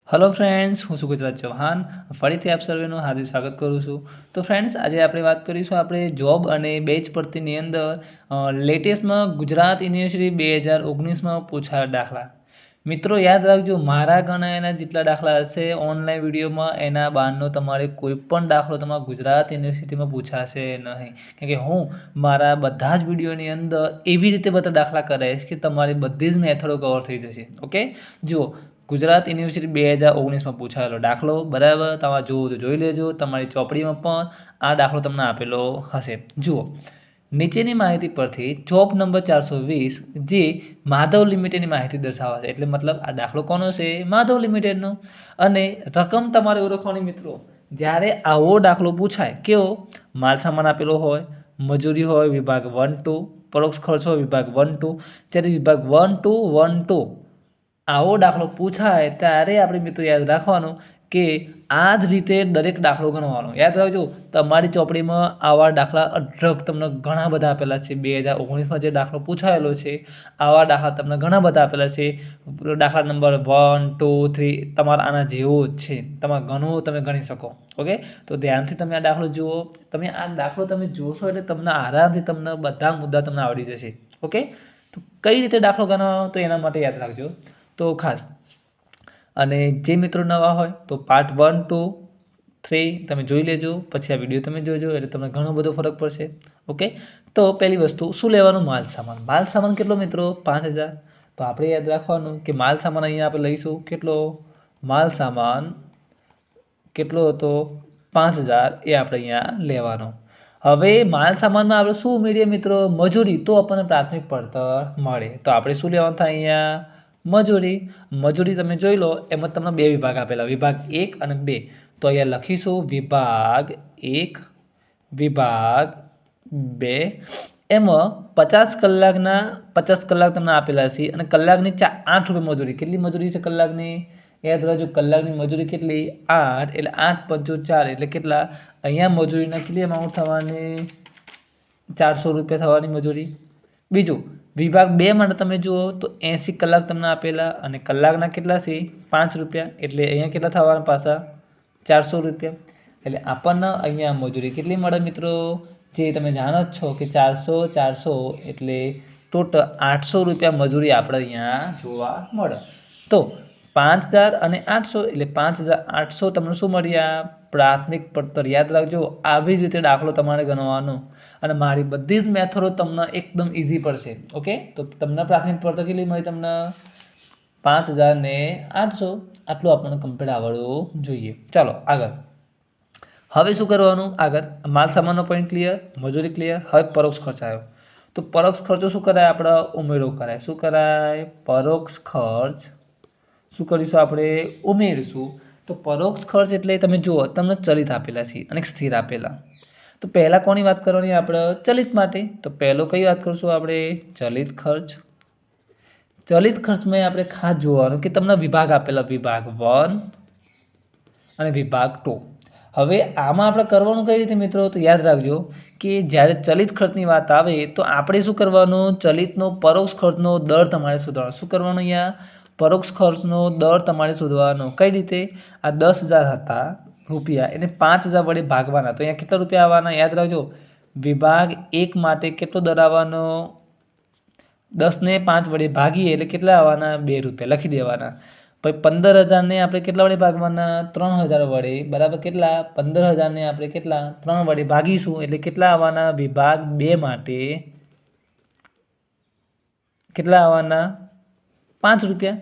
Hello friends, હું છું ગુજરાત ચૌહાણ. ફરીથી આપ સર્વેનું હાર્દિક સ્વાગત કરું છું. તો ફ્રેન્ડ્સ, આજે આપણે વાત કરીશું આપણે જોબ અને બેચ ભરતીની અંદર લેટેસ્ટમાં ગુજરાત યુનિવર્સિટી 2019માં પૂછાયેલા દાખલા. મિત્રો યાદ રાખજો, મારા ગણાયેલા જેટલા દાખલા હશે ઓનલાઈન વિડીયોમાં એના બહારનો તમારે કોઈ પણ દાખલો તમારા ગુજરાત યુનિવર્સિટીમાં પૂછાશે નહીં. કેમ કે હું મારા બધા જ વિડીયોની અંદર એવી રીતે બધા દાખલા કરાવીશ કે તમારી બધી જ મેથડો કવર થઈ જશે. ઓકે, જુઓ, ગુજરાત યુનિવર્સિટી 2019માં પૂછાયેલો દાખલો, બરાબર. તમારે જોવું તો જોઈ લેજો, તમારી ચોપડીમાં પણ આ દાખલો તમને આપેલો હશે. જુઓ, નીચેની માહિતી પરથી જોબ નંબર 420 જે માધવ લિમિટેડની માહિતી દર્શાવે છે. એટલે મતલબ આ દાખલો કોનો છે? માધવ લિમિટેડનો. અને રકમ તમારે ઓળખવાની મિત્રો, જ્યારે આવો દાખલો પૂછાય, કેવો? માલ સામાન આપેલો હોય, મજૂરી હોય વિભાગ 1-2, પરોક્ષ ખર્ચ હોય વિભાગ 1-2. જ્યારે વિભાગ 1-2 આવો દાખલો પૂછાય ત્યારે આપણે મિત્રો યાદ રાખવાનું કે આ જ રીતે દરેક દાખલો ગણવાનો. યાદ રાખજો, તમારી ચોપડીમાં આવા દાખલા અઢળક તમને ઘણા બધા આપેલા છે. 2019માં જે દાખલો પૂછાયેલો છે આવા દાખલા તમને ઘણા બધા આપેલા છે. દાખલા નંબર 1, 2, 3 તમારા આના જેવો જ છે. તમારે ઘણું તમે ગણી શકો. ઓકે, તો ધ્યાનથી તમે આ દાખલો જુઓ. તમે આ દાખલો તમે જોશો એટલે તમને આરામથી તમને બધા મુદ્દા તમને આવડી જશે. ઓકે, તો કઈ રીતે દાખલો ગણવાનો તો એના માટે યાદ રાખજો તો ખાસ. અને જે મિત્રો નવા હોય તો પાર્ટ 1, 2, 3 તમે જોઈ લેજો, પછી આ વિડીયો તમે જોજો એટલે તમને ઘણો બધો ફરક પડશે. ઓકે, તો પહેલી વસ્તુ, શું લેવાનું? માલ સામાન. માલ સામાન કેટલો મિત્રો? 5000. તો આપણે યાદ રાખવાનું કે માલ સામાન અહીંયા આપણે લઈશું કેટલો? માલ સામાન કેટલો હતો? 5000 એ આપણે અહીંયા લેવાનો. હવે માલ સામાનમાં આપણે શું ઉમેરીએ મિત્રો? મજૂરી. તો આપણને પ્રાથમિક પડતર મળે. તો આપણે શું લેવાનું થાય અહીંયા? મજૂરી. મજૂરી તમે જોઈ લો, એમાં તમને બે વિભાગ આપેલા, વિભાગ 1 અને 2. તો અહીંયા લખીશું વિભાગ 1, વિભાગ 2. એમાં 50 કલાકના 50 કલાક તમને આપેલા છે અને કલાકની 8 રૂપિયા મજૂરી. કેટલી મજૂરી છે કલાકની? યાદ રાખજો, કલાકની મજૂરી કેટલી? 8. એટલે 8 × 5 = 4. એટલે કેટલા? અહીંયા મજૂરીના કેટલી અમાઉન્ટ થવાની? 400 રૂપિયા થવાની મજૂરી. બીજું, વિભાગ 2 માટે તમે જુઓ તો 80 કલાક તમને આપેલા અને કલાકના કેટલા છે? 5 રૂપિયા. એટલે અહીંયા કેટલા થવાના પાછા? 400 રૂપિયા. એટલે આપણને અહીંયા મજૂરી કેટલી મળે મિત્રો? જે તમે જાણો જ છો કે 400 એટલે ટોટલ 800 રૂપિયા મજૂરી આપણે અહીંયા જોવા મળે. તો 5000 અને 800 એટલે 5800 તમને શું મળ્યા? પ્રાથમિક પડતર. યાદ રાખજો, આવી જ રીતે દાખલો તમારે ગણવાનો. અને મારી બધી જ મેથડો તમને એકદમ ઇઝી પડશે. ઓકે, તો તમને પ્રાથમિક પડતર કેટલી મળી? તમને 5800. આટલું આપણને કમ્પ્લીટ આવડવું જોઈએ. ચાલો આગળ. હવે શું કરવાનું? આગળ માલ સામાનનો પોઈન્ટ ક્લિયર, મજૂરી ક્લિયર. હવે પરોક્ષ ખર્ચ આવ્યો. તો પરોક્ષ ખર્ચો શું કરાય? આપણે ઉમેરો કરાય. શું કરાય? પરોક્ષ ખર્ચ શું કરીશું? આપણે ઉમેરીશું. તો પરોક્ષ ખર્ચ એટલે તમે જુઓ, તમને ચલિત આપેલા છે અને સ્થિર આપેલા. તો પહેલાં કોની વાત કરવાની? આપણે ચલિત માટે. તો પહેલો કઈ વાત કરીશું? આપણે ચલિત ખર્ચ. ચલિત ખર્ચમાં આપણે ખાસ જોવાનું કે તમને વિભાગ આપેલા, વિભાગ 1 અને વિભાગ 2. હવે આમાં આપણે કરવાનું કઈ રીતે મિત્રો? તો યાદ રાખજો કે જ્યારે ચલિત ખર્ચની વાત આવે તો આપણે શું કરવાનું? ચલિતનો પરોક્ષ ખર્ચનો દર તમારે શોધવાનો. શું કરવાનું? અહીંયા પરોક્ષ ખર્ચનો દર તમારે શોધવાનો. કઈ રીતે? આ 10,000 હતા રૂપિયા, એને 5000 વડે ભાગવાના. તો અહીંયા કેટલા રૂપિયા આવવાના? યાદ રાખજો, વિભાગ 1 માટે કેટલો દર આવવાનો? 10 ને 5 વડે ભાગીએ એટલે કેટલા આવવાના? 2 રૂપિયા લખી દેવાના. પછી 15,000ને આપણે કેટલા વડે ભાગવાના? 3000 વડે. બરાબર. કેટલા? 15,000ને આપણે કેટલા? 3 વડે ભાગીશું એટલે કેટલા આવવાના? વિભાગ 2 માટે કેટલા આવવાના? 5 રૂપિયા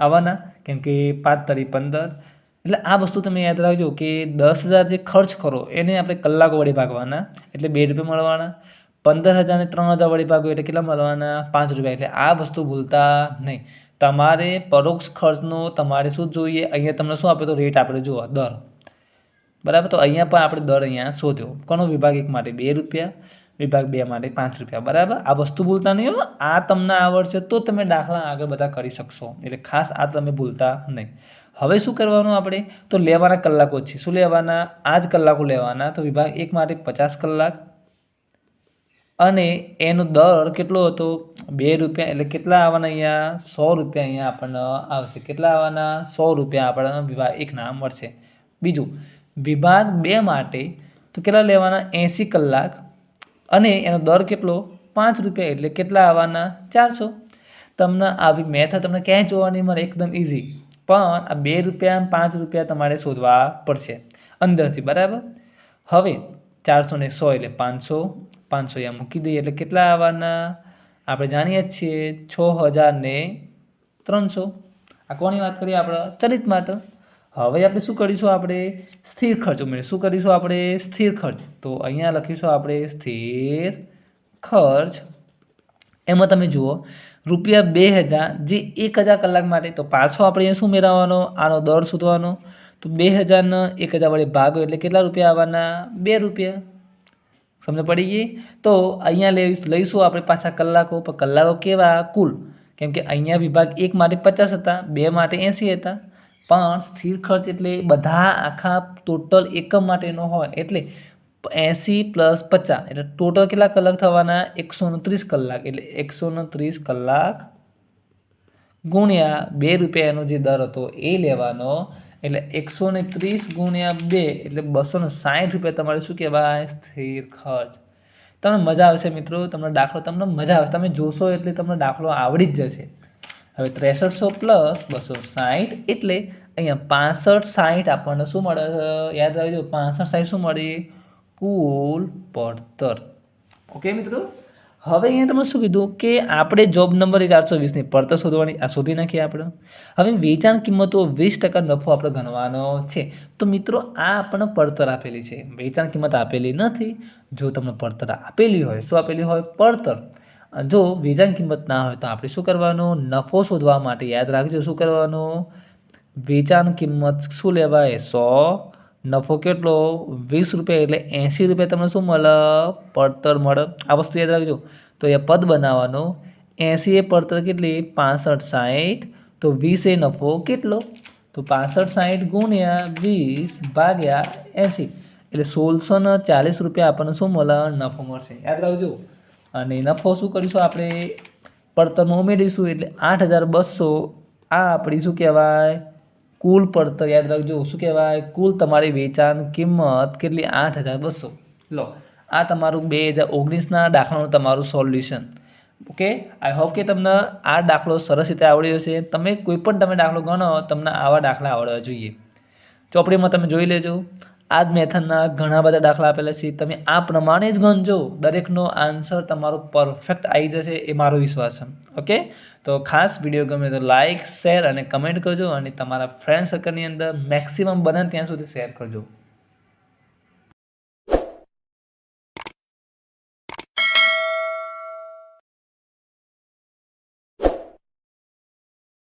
આવવાના. કેમ કે 5 × 15. એટલે આ વસ્તુ તમે યાદ રાખજો કે 10,000 જે ખર્ચ કરો એને આપણે કલાકો વડે ભાગવાના એટલે 2 રૂપિયા મળવાના. 15,000ને 3000 વડે ભાગો એટલે કેટલા મળવાના? 5 રૂપિયા. એટલે આ વસ્તુ ભૂલતા નહીં. તમારે પરોક્ષ ખર્ચનો તમારે શું જોઈએ? અહીંયા તમને શું આપ્યો? તો રેટ આપણે જુઓ, દર. બરાબર. તો અહીંયા પણ આપણે દર અહીંયા શોધ્યો. કોનો? વિભાગ 1 માટે 2 રૂપિયા, વિભાગ 2 માટે 5 રૂપિયા. બરાબર. આ વસ્તુ ભૂલતા નહીં હો. આ તમને આવડશે તો તમે દાખલા આગળ બધા કરી શકશો. એટલે ખાસ આ તમે ભૂલતા નહીં. હવે શું કરવાનું આપણે? તો લેવાના કલાકો છે. શું લેવાના? આ જ કલાકો લેવાના. તો વિભાગ 1 માટે 50 કલાક, અને એનો દર કેટલો હતો? ₹2 એટલે કેટલા આવવાના અહીંયા? ₹100 અહીંયા આપણને આવશે. કેટલા આવવાના? ₹100 આપણને વિભાગ 1ના મળશે. બીજું, વિભાગ 2 માટે તો કેટલા લેવાના? 80 કલાક અને એનો દર કેટલો? ₹5 એટલે કેટલા આવવાના? 400. તમને આવી મેથડ તમને ક્યાંય જોવા નહીં મળે, એકદમ ઇઝી. પણ આ ₹2 અને ₹5 તમારે શોધવા પડશે અંદરથી, બરાબર? હવે 400 ને 100 એટલે 500. 500 અહીંયા મૂકી દઈએ એટલે કેટલા આવવાના? આપણે જાણીએ જ છીએ 6300. આ કોની વાત કરીએ આપણે? ચલિત માટે. હવે આપણે શું કરીશું? આપણે સ્થિર ખર્ચ ઉમેરીશું. શું કરીશું આપણે? સ્થિર ખર્ચ. તો અહીંયા લખીશું આપણે સ્થિર ખર્ચ. એમાં તમે જુઓ ₹2000 જે 1000 કલાક માટે, તો પાછો આપણે અહીંયા શું મેળવવાનો? આનો દર શોધવાનો. તો 2000 ને 1000 વડે ભાગો એટલે કેટલા રૂપિયા આવવાના? ₹2. સમજ પડી ગઈ? તો અહીંયા લઈશું આપણે પાછા કલાકો. પણ કલાકો કેવા? કુલ. કેમ કે અહીંયા વિભાગ 1 માટે 50 હતા, 2 માટે 80 હતા. પણ સ્થિર ખર્ચ એટલે બધા આખા ટોટલ એકમ માટેનો હોય, એટલે 80 + 50 એટલે ટોટલ કેટલા કલાક થવાના? 130 કલાક. એટલે 130 કલાક ગુણ્યા ₹2 જે દર હતો એ લેવાનો. એટલે 130 ગુણ્યા 2 એટલે ₹260 તમારે શું કહેવાય? સ્થિર ખર્ચ. તમને મજા આવશે મિત્રો, તમને દાખલો તમને મજા આવશે. તમે જોશો એટલે તમને દાખલો આવડી જ જશે. હવે 6300 + 260 એટલે અહીંયા 65-60 આપણને શું મળે? યાદ રાખજો, 65-60 શું મળે? કુલ પડતર. ઓકે મિત્રો? હવે અહીંયા તમે શું કીધું કે આપણે જોબ નંબર 420ની પડતર શોધવાની, આ શોધી નાખીએ આપણે. હવે વેચાણ કિંમતો 20% નફો આપણે ગણવાનો છે. તો મિત્રો આ આપણને પડતર આપેલી છે, વેચાણ કિંમત આપેલી નથી. જો તમને પડતર આપેલી હોય, શું આપેલી હોય? પડતર. જો વેચાણ કિંમત ના હોય તો આપણે શું કરવાનું? નફો શોધવા માટે યાદ રાખજો શું કરવાનું? વેચાણ કિંમત શું લેવાય? 100. નફો કેટલો? ₹20 એટલે ₹80 તમને શું મળે? પડતર મળે. આ વસ્તુ યાદ રાખજો. તો એ પદ બનાવવાનો. 80 એ પડતર કેટલી? 65-60. તો 20 એ નફો કેટલો? તો 65-60 ગુણ્યા 20 ભાગ્યા 80 એટલે ₹1640 આપણને શું મળે? નફો મળશે. યાદ રાખજો. અને નફો શું કરીશું આપણે? પડતરમાં ઉમેરીશું એટલે 8200. આ આપણી શું કહેવાય? કુલ પડતર. યાદ રાખજો શું કહેવાય? કુલ તમારી વેચાણ કિંમત કેટલી? 8200. લો, આ તમારું 2019ના દાખલાનું તમારું સોલ્યુશન. ઓકે, આઈ હોપ કે તમને આ દાખલો સરસ રીતે આવડ્યો હશે. તમે કોઈ પણ દાખલો ગણો, તમને આવા દાખલા આવડવા જોઈએ. ચોપડીમાં તમે જોઈ લેજો. આ જ મેથડના ઘણા બધા દાખલા આપેલા છે. તમે આ પ્રમાણે જ ગણજો, દરેકનો આન્સર તમારો પરફેક્ટ આવી જશે, એ મારો વિશ્વાસ છે. ઓકે, તો ખાસ વિડીયો ગમે તો લાઇક, શેર અને કમેન્ટ કરજો. અને તમારા ફ્રેન્ડ સર્કલની અંદર મેક્સિમમ બને ત્યાં સુધી શેર કરજો.